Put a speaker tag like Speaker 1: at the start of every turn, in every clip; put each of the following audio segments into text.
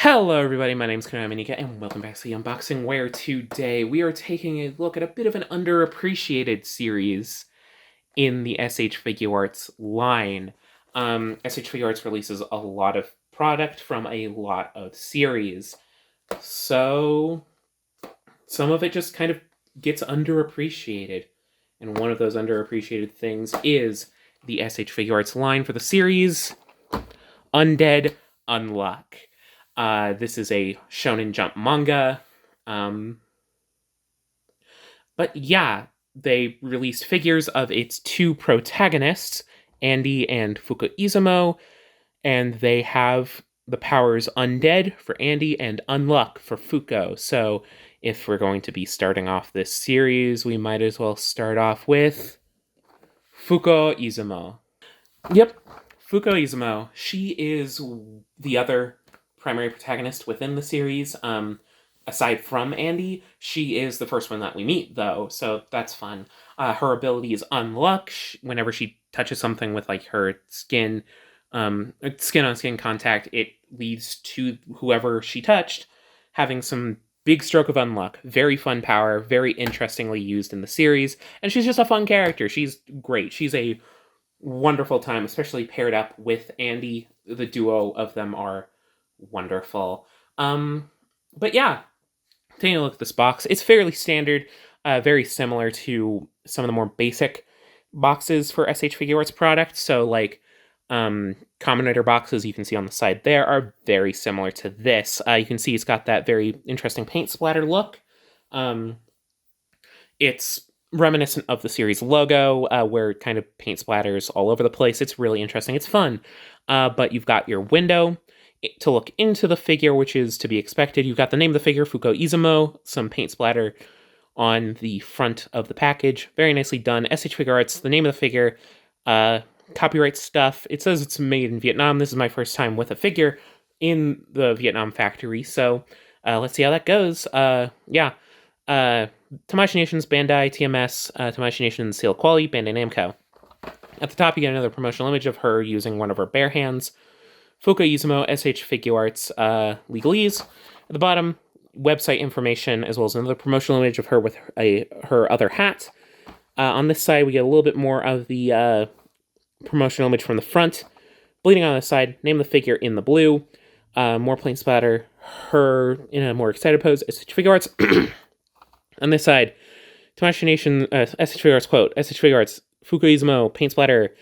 Speaker 1: Hello everybody, my name's Konaminika, and welcome back to the unboxing, where today we are taking a look at a bit of an underappreciated series in the S.H.Figuarts line. S.H.Figuarts releases a lot of product from a lot of series, so some of it just kind of gets underappreciated, and one of those underappreciated things is the S.H.Figuarts line for the series Undead, Unluck. This is a Shonen Jump manga. But yeah, they released figures of its two protagonists, Andy and Fuuko Izumo, and they have the powers Undead for Andy and Unluck for Fuuko. So if we're going to be starting off this series, we might as well start off with Fuuko Izumo. Yep, Fuuko Izumo. She is the other primary protagonist within the series. Aside from Andy, she is the first one that we meet, though, so that's fun. Her ability is Unluck. Whenever she touches something with like her skin on skin contact, it leads to whoever she touched having some big stroke of Unluck. Very fun power, very interestingly used in the series, and she's just a fun character. She's great. She's a wonderful time, especially paired up with Andy. The duo of them are wonderful. But yeah, taking a look at this box, it's fairly standard, very similar to some of the more basic boxes for S.H.Figuarts products. So like Kamen Rider boxes you can see on the side there are very similar to this. You can see it's got that very interesting paint splatter look. It's reminiscent of the series logo, where it kind of paint splatters all over the place. It's really interesting. It's fun. But you've got your window to look into the figure, which is to be expected. You've got the name of the figure, Fuuko Izumo, some paint splatter on the front of the package. Very nicely done. S.H.Figuarts, the name of the figure, copyright stuff. It says it's made in Vietnam. This is my first time with a figure in the Vietnam factory, so let's see how that goes. Tamashii Nations, Bandai, TMS, Tamashii Nations, Seal Quality, Bandai Namco. At the top, you get another promotional image of her using one of her bare hands. Fuuko Izumo, S.H.Figuarts, legalese. At the bottom, website information, as well as another promotional image of her with her other hat. On this side, we get a little bit more of the promotional image from the front. Bleeding on the side, name of the figure in the blue. More plain splatter, her in a more excited pose, S.H.Figuarts. On this side, Tamashii Nation, S.H.Figuarts quote, S.H.Figuarts, Fuuko Izumo, paint splatter,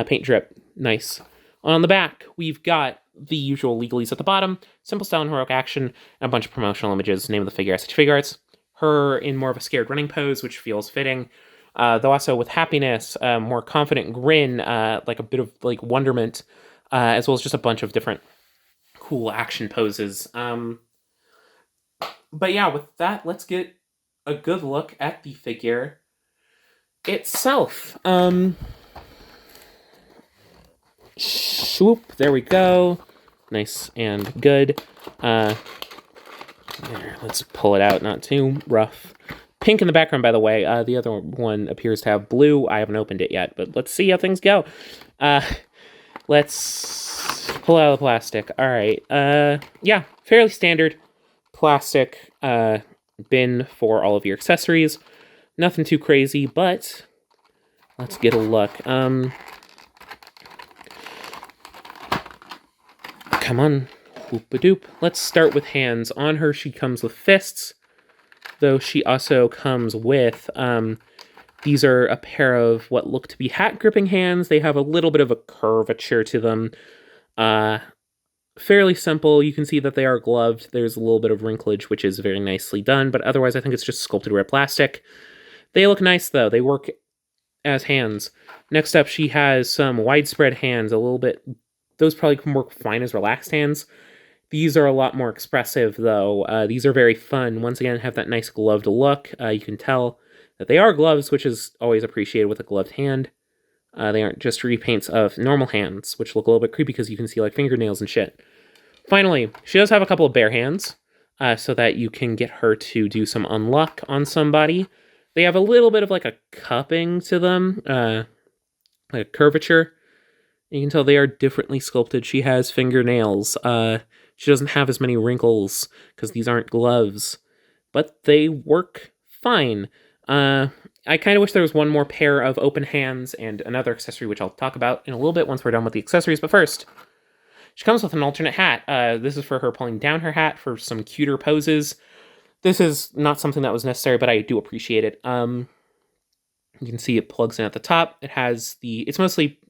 Speaker 1: paint drip, nice. On the back, we've got the usual legalese at the bottom, simple style and heroic action, and a bunch of promotional images, name of the figure, S.H.Figuarts. Her in more of a scared running pose, which feels fitting. Though also with happiness, more confident grin, like a bit of like wonderment, as well as just a bunch of different cool action poses. But yeah, with that, let's get a good look at the figure itself. Swoop, there we go. Nice and good. There, let's pull it out, not too rough. Pink in the background, by the way. The other one appears to have blue. I haven't opened it yet, but let's see how things go. Let's pull out the plastic. All right. Yeah, fairly standard plastic bin for all of your accessories. Nothing too crazy, but let's get a look. Come on. Whoop-a-doop. Let's start with hands. On her, she comes with fists, though she also comes with, these are a pair of what look to be hat-gripping hands. They have a little bit of a curvature to them. Fairly simple. You can see that they are gloved. There's a little bit of wrinklage, which is very nicely done, but otherwise I think it's just sculpted red plastic. They look nice, though. They work as hands. Next up, she has some widespread hands, a little bit... Those probably can work fine as relaxed hands. These are a lot more expressive, though. These are very fun. Once again, have that nice gloved look. You can tell that they are gloves, which is always appreciated with a gloved hand. They aren't just repaints of normal hands, which look a little bit creepy because you can see like fingernails and shit. Finally, she does have a couple of bare hands, so that you can get her to do some unluck on somebody. They have a little bit of like a cupping to them, like a curvature. You can tell they are differently sculpted. She has fingernails. She doesn't have as many wrinkles because these aren't gloves, but they work fine. I kind of wish there was one more pair of open hands and another accessory, which I'll talk about in a little bit once we're done with the accessories. But first, she comes with an alternate hat. This is for her pulling down her hat for some cuter poses. This is not something that was necessary, but I do appreciate it. You can see it plugs in at the top. It has it's mostly,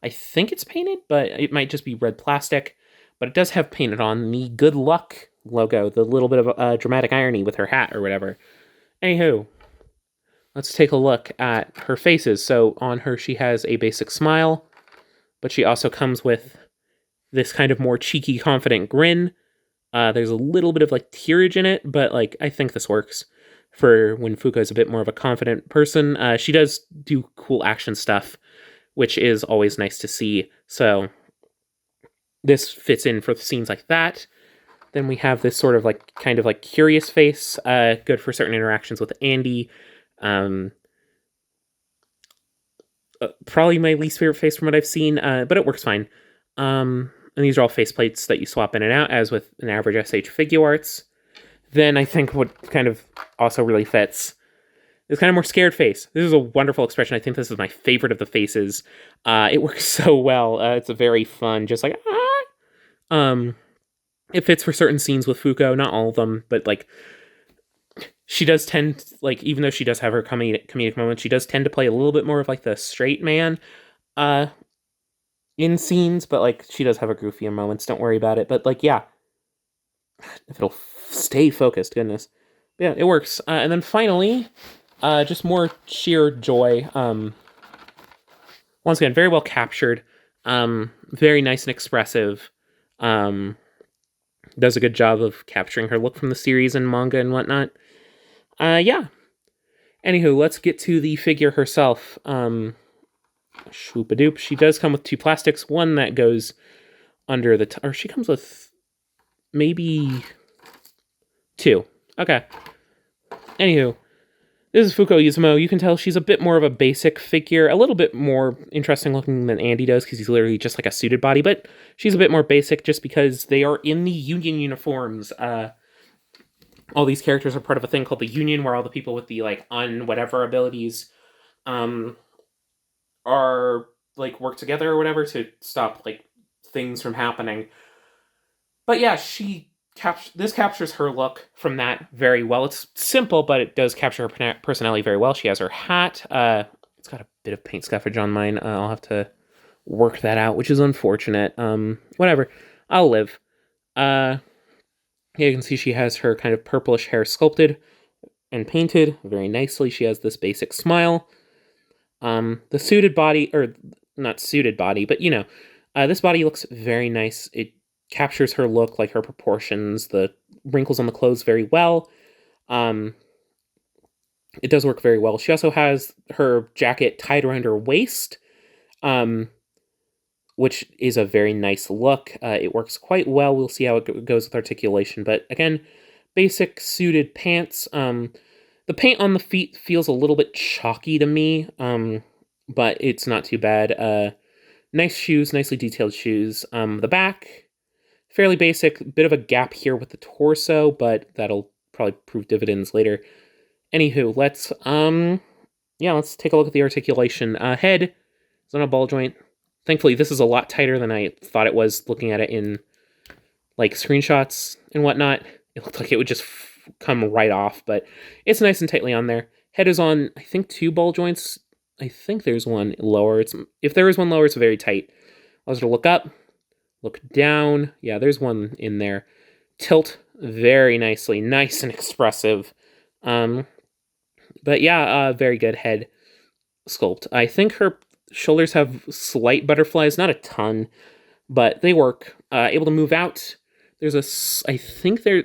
Speaker 1: I think it's painted, but it might just be red plastic. But it does have painted on the Good Luck logo, the little bit of dramatic irony with her hat or whatever. Anywho, let's take a look at her faces. So on her, she has a basic smile, but she also comes with this kind of more cheeky, confident grin. There's a little bit of like tearage in it, but like I think this works for when Fuuko is a bit more of a confident person. She does do cool action stuff, which is always nice to see. So this fits in for scenes like that. Then we have this sort of like kind of like curious face, good for certain interactions with Andy. Probably my least favorite face from what I've seen, but it works fine. And these are all faceplates that you swap in and out, as with an average S.H.Figuarts. Then I think what kind of also really fits is kind of more scared face. This is a wonderful expression. I think this is my favorite of the faces. It works so well. It's a very fun, just like, it fits for certain scenes with Fuuko, not all of them, but like, she does tend, like, even though she does have her comedic moments, she does tend to play a little bit more of like the straight man, in scenes, but like, she does have her goofier moments, don't worry about it. But like, yeah, if it'll stay focused, goodness. But yeah, it works. And then finally, just more sheer joy. Once again, very well captured. Very nice and expressive. Does a good job of capturing her look from the series and manga and whatnot. Yeah. Anywho, let's get to the figure herself. Swoop-a-doop. She does come with two plastics. One that goes under the... or she comes with maybe two. Okay. Anywho, this is Fuuko Izumo. You can tell she's a bit more of a basic figure, a little bit more interesting looking than Andy does, because he's literally just like a suited body, but she's a bit more basic just because they are in the Union uniforms. All these characters are part of a thing called the Union, where all the people with the, like, whatever abilities, are, like, work together or whatever to stop, like, things from happening. But yeah, this captures her look from that very well. It's simple, but it does capture her personality very well. She has her hat. It's got a bit of paint scuffage on mine. I'll have to work that out, which is unfortunate. Whatever. I'll live. Yeah, you can see she has her kind of purplish hair sculpted and painted very nicely. She has this basic smile. The suited body, or not suited body, but you know, this body looks very nice. It captures her look, like her proportions, the wrinkles on the clothes very well. It does work very well. She also has her jacket tied around her waist, which is a very nice look. It works quite well. We'll see how it goes with articulation. But again, basic suited pants. The paint on the feet feels a little bit chalky to me, but it's not too bad. Nice shoes, nicely detailed shoes. The back, fairly basic. Bit of a gap here with the torso, but that'll probably prove dividends later. Anywho, let's take a look at the articulation. Head is on a ball joint. Thankfully, this is a lot tighter than I thought it was looking at it in, like, screenshots and whatnot. It looked like it would just come right off, but it's nice and tightly on there. Head is on, I think, 2 ball joints. I think there's one lower. If there is one lower, it's very tight. I'll just look up, look down. Yeah, there's one in there. Tilt very nicely, nice and expressive. But yeah, very good head sculpt. I think her shoulders have slight butterflies, not a ton, but they work. Able to move out. I think there,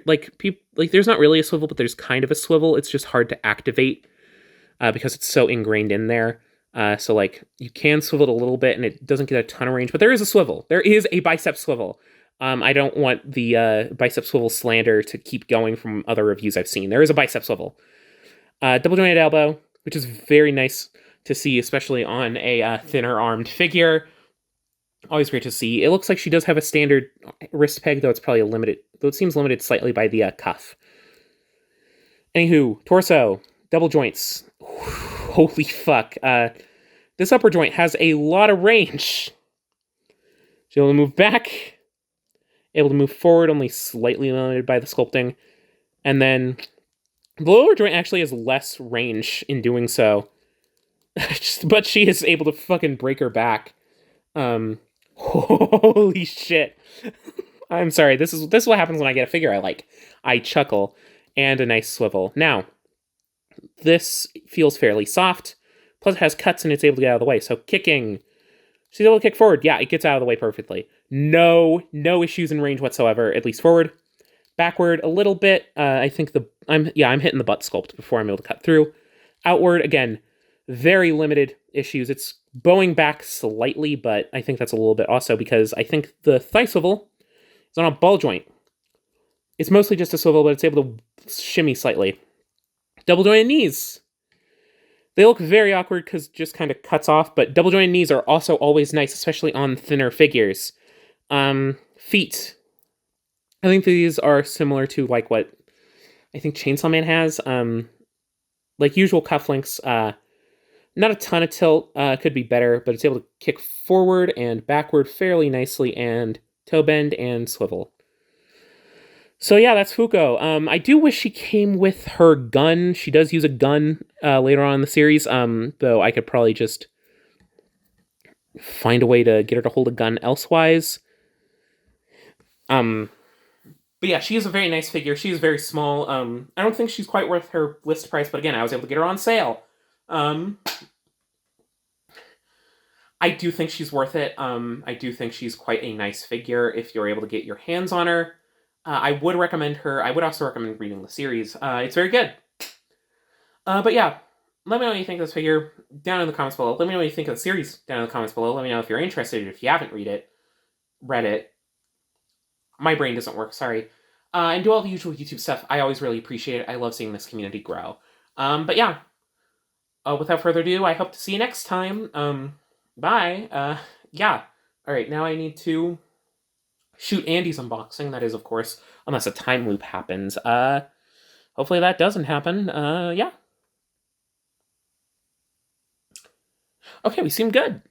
Speaker 1: there's not really a swivel, but there's kind of a swivel. It's just hard to activate because it's so ingrained in there. So, like, you can swivel it a little bit, and it doesn't get a ton of range, but there is a swivel. There is a bicep swivel. I don't want the bicep swivel slander to keep going from other reviews I've seen. There is a bicep swivel. Double jointed elbow, which is very nice to see, especially on a thinner armed figure. Always great to see. It looks like she does have a standard wrist peg, though it's probably a limited, though it seems limited slightly by the cuff. Anywho, torso, double joints. Holy fuck. This upper joint has a lot of range. She's able to move back, able to move forward, only slightly limited by the sculpting. And then the lower joint actually has less range in doing so. But she is able to fucking break her back. Holy shit. I'm sorry. This is what happens when I get a figure I like. I chuckle, and a nice swivel. Now, this feels fairly soft. Plus, it has cuts and it's able to get out of the way. So kicking, she's able to kick forward. Yeah, it gets out of the way perfectly. No issues in range whatsoever. At least forward, backward a little bit. I think I'm hitting the butt sculpt before I'm able to cut through. Outward again, very limited issues. It's bowing back slightly, but I think that's a little bit also because I think the thigh swivel is on a ball joint. It's mostly just a swivel, but it's able to shimmy slightly. Double jointed knees. They look very awkward because just kind of cuts off, but double jointed knees are also always nice, especially on thinner figures. Feet. I think these are similar to like what I think Chainsaw Man has. Like usual cufflinks. Not a ton of tilt. Could be better, but it's able to kick forward and backward fairly nicely, and toe bend and swivel. So yeah, that's Fuuko. I do wish she came with her gun. She does use a gun later on in the series, though I could probably just find a way to get her to hold a gun elsewise. But yeah, she is a very nice figure. She is very small. I don't think she's quite worth her list price, but again, I was able to get her on sale. I do think she's worth it. I do think she's quite a nice figure if you're able to get your hands on her. I would recommend her. I would also recommend reading the series. It's very good. But yeah, let me know what you think of this figure down in the comments below. Let me know what you think of the series down in the comments below. Let me know if you're interested. If you haven't read it. My brain doesn't work, sorry. And do all the usual YouTube stuff. I always really appreciate it. I love seeing this community grow. But yeah, without further ado, I hope to see you next time. Bye. Yeah. All right, now I need to shoot Andy's unboxing. That is, of course, unless a time loop happens. Hopefully that doesn't happen. Yeah. Okay, we seem good.